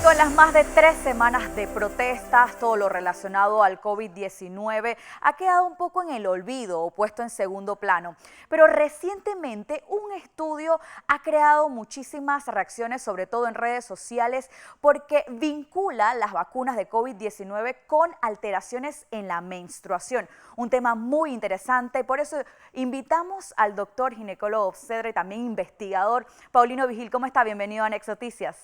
con las más de 3 semanas de protestas, todo lo relacionado al COVID-19 ha quedado un poco en el olvido o puesto en segundo plano. Pero recientemente un estudio ha creado muchísimas reacciones, sobre todo en redes sociales, porque vincula las vacunas de COVID-19 con alteraciones en la menstruación. Un tema muy interesante, por eso invitamos al doctor ginecólogo obstetra y también investigador Paulino Vigil. ¿Cómo está? Bienvenido a Noticias.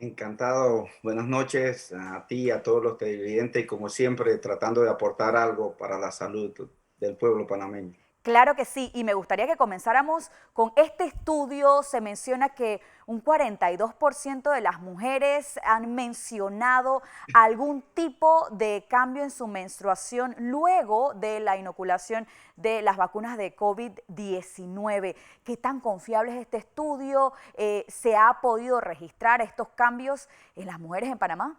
Encantado, buenas noches a ti y a todos los televidentes y como siempre tratando de aportar algo para la salud del pueblo panameño. Claro que sí, y me gustaría que comenzáramos con este estudio. Se menciona que un 42% de las mujeres han mencionado algún tipo de cambio en su menstruación luego de la inoculación de las vacunas de COVID-19. ¿Qué tan confiable es este estudio? ¿Se ha podido registrar estos cambios en las mujeres en Panamá?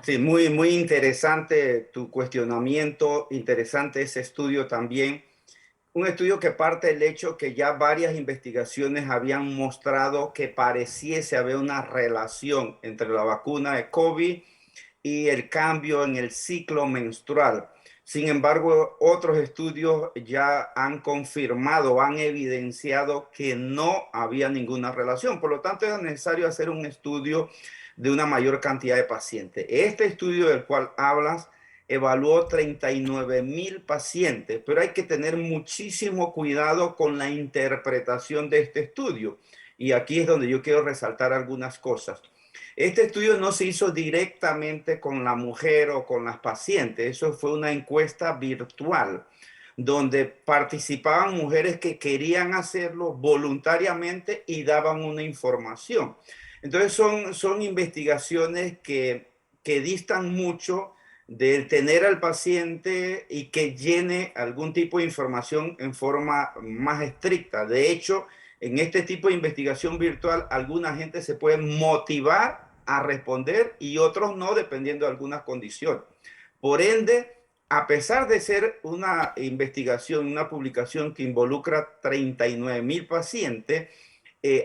Sí, muy interesante tu cuestionamiento, interesante ese estudio también. Un estudio que parte del hecho que ya varias investigaciones habían mostrado que pareciese haber una relación entre la vacuna de COVID y el cambio en el ciclo menstrual. Sin embargo, otros estudios ya han confirmado, han evidenciado que no había ninguna relación. Por lo tanto, era necesario hacer un estudio de una mayor cantidad de pacientes. Este estudio del cual hablas evaluó 39,000 pacientes, pero hay que tener muchísimo cuidado con la interpretación de este estudio. Y aquí es donde yo quiero resaltar algunas cosas. Este estudio no se hizo directamente con la mujer o con las pacientes, eso fue una encuesta virtual donde participaban mujeres que querían hacerlo voluntariamente y daban una información. Entonces son investigaciones que distan mucho de tener al paciente y que llene algún tipo de información en forma más estricta. De hecho, en este tipo de investigación virtual, alguna gente se puede motivar a responder y otros no, dependiendo de algunas condiciones. Por ende, a pesar de ser una investigación, una publicación que involucra 39,000 pacientes,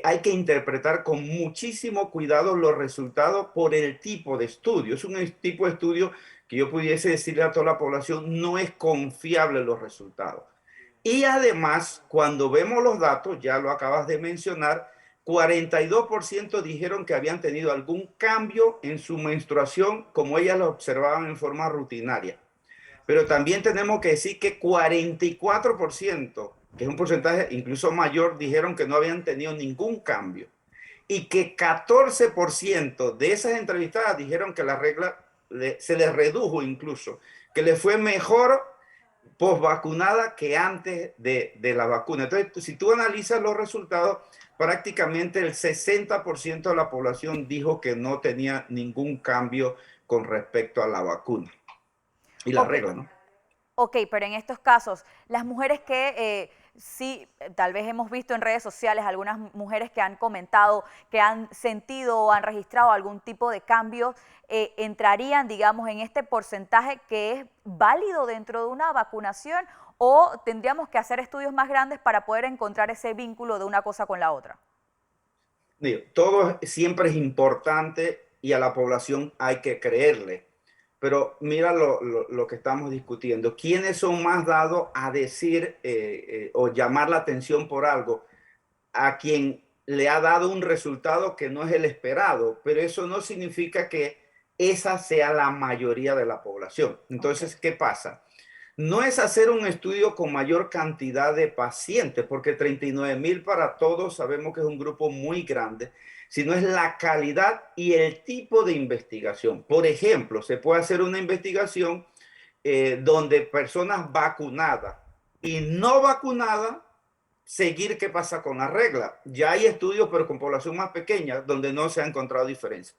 hay que interpretar con muchísimo cuidado los resultados por el tipo de estudio. Es un tipo de estudio que yo pudiese decirle a toda la población, no es confiable los resultados. Y además, cuando vemos los datos, ya lo acabas de mencionar, 42% dijeron que habían tenido algún cambio en su menstruación como ellas lo observaban en forma rutinaria. Pero también tenemos que decir que 44%, que es un porcentaje incluso mayor, dijeron que no habían tenido ningún cambio. Y que 14% de esas entrevistadas dijeron que la regla se les redujo incluso, que le fue mejor postvacunada que antes de la vacuna. Entonces, si tú analizas los resultados, prácticamente el 60% de la población dijo que no tenía ningún cambio con respecto a la vacuna y la Ok, regla, ¿no? ok, pero en estos casos, las mujeres que sí, tal vez hemos visto en redes sociales algunas mujeres que han comentado que han sentido o han registrado algún tipo de cambio, ¿entrarían, digamos, en este porcentaje que es válido dentro de una vacunación o tendríamos que hacer estudios más grandes para poder encontrar ese vínculo de una cosa con la otra? Digo, todo siempre es importante y a la población hay que creerle. Pero mira lo que estamos discutiendo. ¿Quiénes son más dados a decir o llamar la atención por algo? A quien le ha dado un resultado que no es el esperado, pero eso no significa que esa sea la mayoría de la población. Ok. Entonces, ¿qué pasa? No es hacer un estudio con mayor cantidad de pacientes, porque 39,000 para todos sabemos que es un grupo muy grande, sino es la calidad y el tipo de investigación. Por ejemplo, se puede hacer una investigación donde personas vacunadas y no vacunadas seguir qué pasa con la regla. Ya hay estudios, pero con población más pequeña, donde no se ha encontrado diferencia.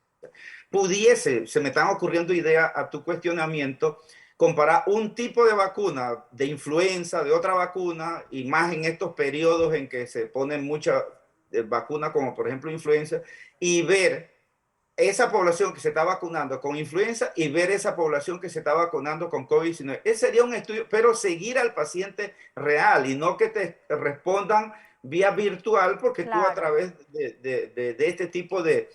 Se me están ocurriendo ideas a tu cuestionamiento, comparar un tipo de vacuna de influenza, de otra vacuna, y más en estos periodos en que se ponen muchas vacunas, como por ejemplo influenza, y ver esa población que se está vacunando con influenza y ver esa población que se está vacunando con COVID-19. Ese sería un estudio, pero seguir al paciente real y no que te respondan vía virtual, porque tú a Claro. través de este tipo de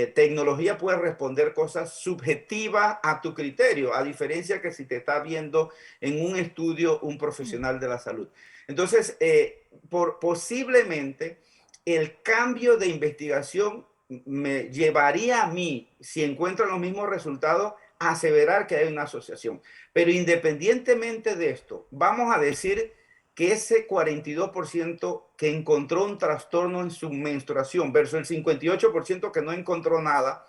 tecnología puedes responder cosas subjetivas a tu criterio, a diferencia que si te está viendo en un estudio un profesional de la salud. Entonces, posiblemente el cambio de investigación me llevaría a mí, si encuentro los mismos resultados, a aseverar que hay una asociación. Pero independientemente de esto, vamos a decir que ese 42% que encontró un trastorno en su menstruación versus el 58% que no encontró nada,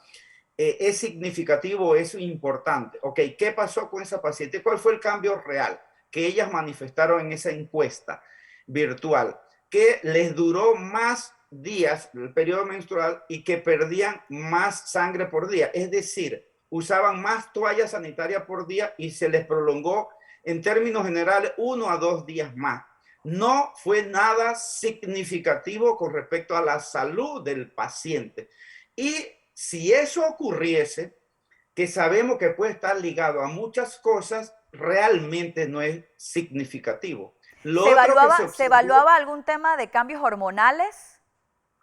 es significativo, es importante. Ok, ¿qué pasó con esa paciente? ¿Cuál fue el cambio real que ellas manifestaron en esa encuesta virtual? Que les duró más días el periodo menstrual y que perdían más sangre por día. Es decir, usaban más toallas sanitarias por día y se les prolongó en términos generales 1 a 2 días más. No fue nada significativo con respecto a la salud del paciente. Y si eso ocurriese, que sabemos que puede estar ligado a muchas cosas, realmente no es significativo. Lo otro que se Se observó, evaluaba algún tema de cambios hormonales?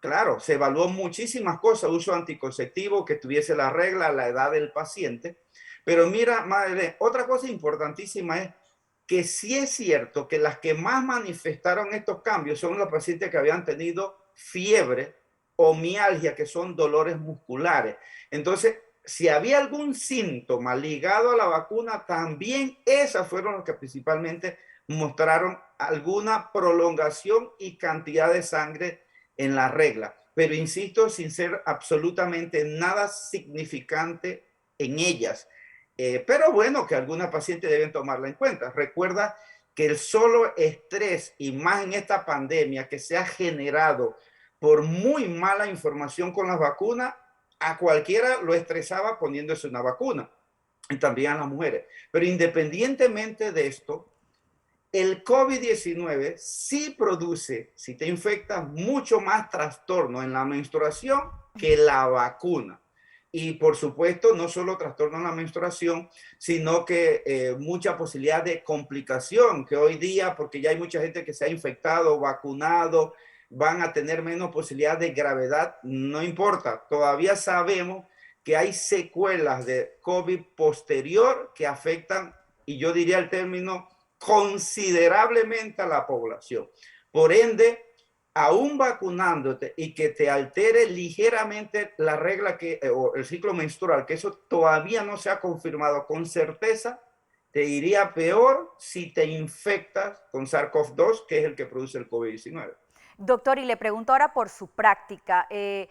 claro, se evaluó muchísimas cosas, uso anticonceptivo, que tuviese la regla, la edad del paciente, pero mira, madre, otra cosa importantísima es que sí es cierto que las que más manifestaron estos cambios son los pacientes que habían tenido fiebre o mialgia, que son dolores musculares. Entonces, si había algún síntoma ligado a la vacuna, también esas fueron las que principalmente mostraron alguna prolongación y cantidad de sangre en la regla. Pero insisto, sin ser absolutamente nada significante en ellas. Pero bueno, que algunas pacientes deben tomarla en cuenta. Recuerda que el solo estrés, y más en esta pandemia que se ha generado por muy mala información con las vacunas, a cualquiera lo estresaba poniéndose una vacuna, y también a las mujeres. Pero independientemente de esto, el COVID-19 sí produce, si te infectas, mucho más trastorno en la menstruación que la vacuna. Y por supuesto, no solo trastorno en la menstruación, sino que mucha posibilidad de complicación, que hoy día, porque ya hay mucha gente que se ha infectado, vacunado, van a tener menos posibilidad de gravedad, no importa. Todavía sabemos que hay secuelas de COVID posterior que afectan, y yo diría el término, considerablemente a la población. Por ende, aún vacunándote y que te altere ligeramente la regla o el ciclo menstrual, que eso todavía no se ha confirmado con certeza, te iría peor si te infectas con SARS-CoV-2, que es el que produce el COVID-19. Doctor, y le pregunto ahora por su práctica, ¿qué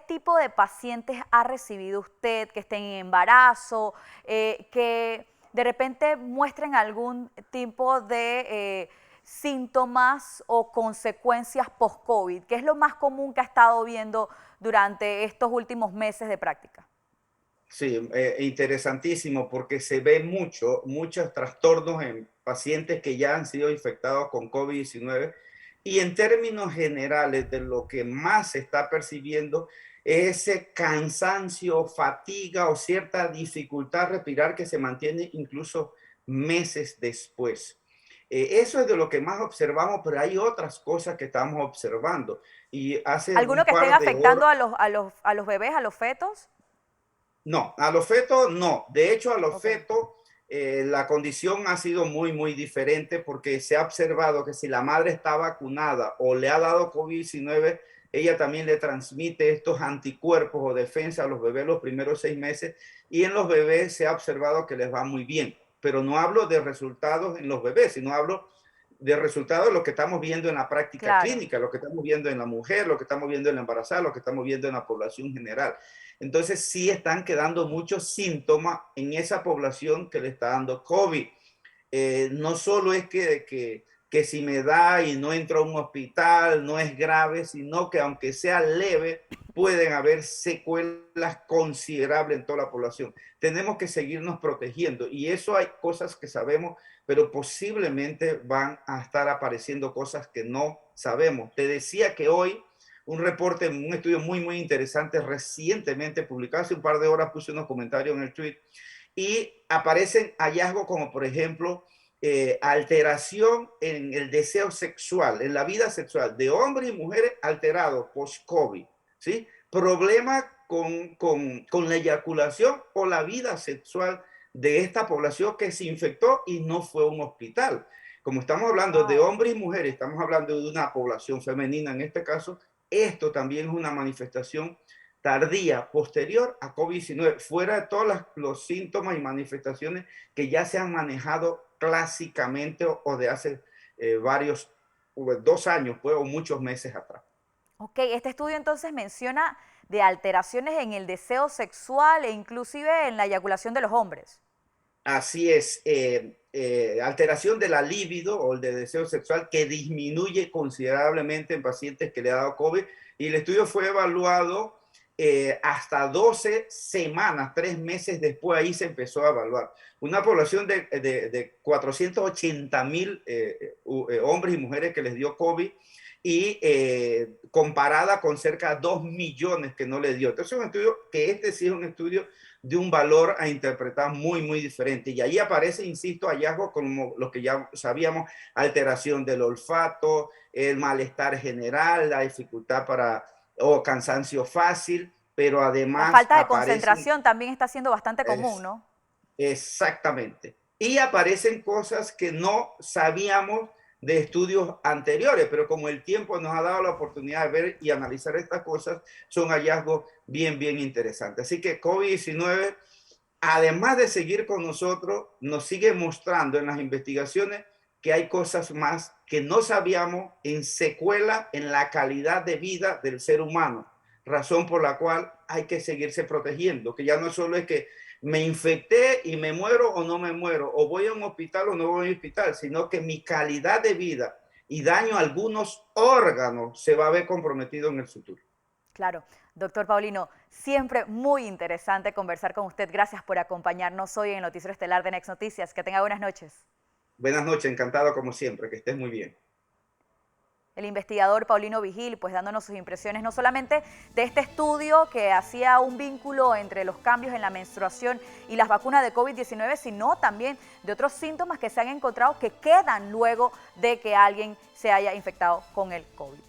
tipo de pacientes ha recibido usted que estén en embarazo, que de repente muestren algún tipo de síntomas o consecuencias post-COVID? ¿Qué es lo más común que ha estado viendo durante estos últimos meses de práctica? Sí, interesantísimo porque se ve muchos trastornos en pacientes que ya han sido infectados con COVID-19 y en términos generales de lo que más se está percibiendo es ese cansancio, fatiga o cierta dificultad a respirar que se mantiene incluso meses después. Eso es de lo que más observamos, pero hay otras cosas que estamos observando. Y hace ¿Alguno un que estén par de afectando horas, a los bebés, a los fetos? no, a los fetos no. De hecho, a los Ok. fetos la condición ha sido muy diferente porque se ha observado que si la madre está vacunada o le ha dado COVID-19, ella también le transmite estos anticuerpos o defensa a los bebés los primeros 6 meses y en los bebés se ha observado que les va muy bien. Pero no hablo de resultados en los bebés, sino hablo de resultados de lo que estamos viendo en la práctica Claro. clínica, lo que estamos viendo en la mujer, lo que estamos viendo en la embarazada, lo que estamos viendo en la población general. Entonces sí están quedando muchos síntomas en esa población que le está dando COVID. No solo es que si me da y no entro a un hospital, no es grave, sino que aunque sea leve, pueden haber secuelas considerables en toda la población. Tenemos que seguirnos protegiendo y eso hay cosas que sabemos, pero posiblemente van a estar apareciendo cosas que no sabemos. Te decía que hoy un reporte, un estudio muy interesante, recientemente publicado, hace un par de horas puse unos comentarios en el tweet, y aparecen hallazgos como por ejemplo alteración en el deseo sexual, en la vida sexual de hombres y mujeres alterados post-COVID, ¿sí? Problema con la eyaculación o la vida sexual de esta población que se infectó y no fue a un hospital. Como estamos hablando de Wow. hombres y mujeres, estamos hablando de una población femenina en este caso, esto también es una manifestación tardía, posterior a COVID-19, fuera de todos los síntomas y manifestaciones que ya se han manejado clásicamente o de hace varios, 2 años, pues, o muchos meses atrás. Ok, este estudio entonces menciona de alteraciones en el deseo sexual e inclusive en la eyaculación de los hombres. Así es, alteración de la libido o el de deseo sexual que disminuye considerablemente en pacientes que le ha dado COVID y el estudio fue evaluado hasta 12 semanas, 3 meses después, ahí se empezó a evaluar. Una población de 480,000 hombres y mujeres que les dio COVID y comparada con cerca de 2 millones que no le dio. Entonces es un estudio que este sí es un estudio de un valor a interpretar muy, muy diferente. Y ahí aparece, insisto, hallazgos como los que ya sabíamos, alteración del olfato, el malestar general, la dificultad o cansancio fácil, pero La además falta de aparecen, concentración también está siendo bastante común, es, ¿no? exactamente, y aparecen cosas que no sabíamos de estudios anteriores, pero como el tiempo nos ha dado la oportunidad de ver y analizar estas cosas, son hallazgos bien, bien interesantes. Así que COVID-19, además de seguir con nosotros, nos sigue mostrando en las investigaciones que hay cosas más que no sabíamos en secuela en la calidad de vida del ser humano, razón por la cual hay que seguirse protegiendo, que ya no solo es que me infecté y me muero o no me muero, o voy a un hospital o no voy a un hospital, sino que mi calidad de vida y daño a algunos órganos se va a ver comprometido en el futuro. Claro. Doctor Paulino, siempre muy interesante conversar con usted. Gracias por acompañarnos hoy en el Noticiero Estelar de Next Noticias. Que tenga buenas noches. Buenas noches, encantado como siempre, que estés muy bien. El investigador Paulino Vigil, pues dándonos sus impresiones no solamente de este estudio que hacía un vínculo entre los cambios en la menstruación y las vacunas de COVID-19, sino también de otros síntomas que se han encontrado que quedan luego de que alguien se haya infectado con el COVID.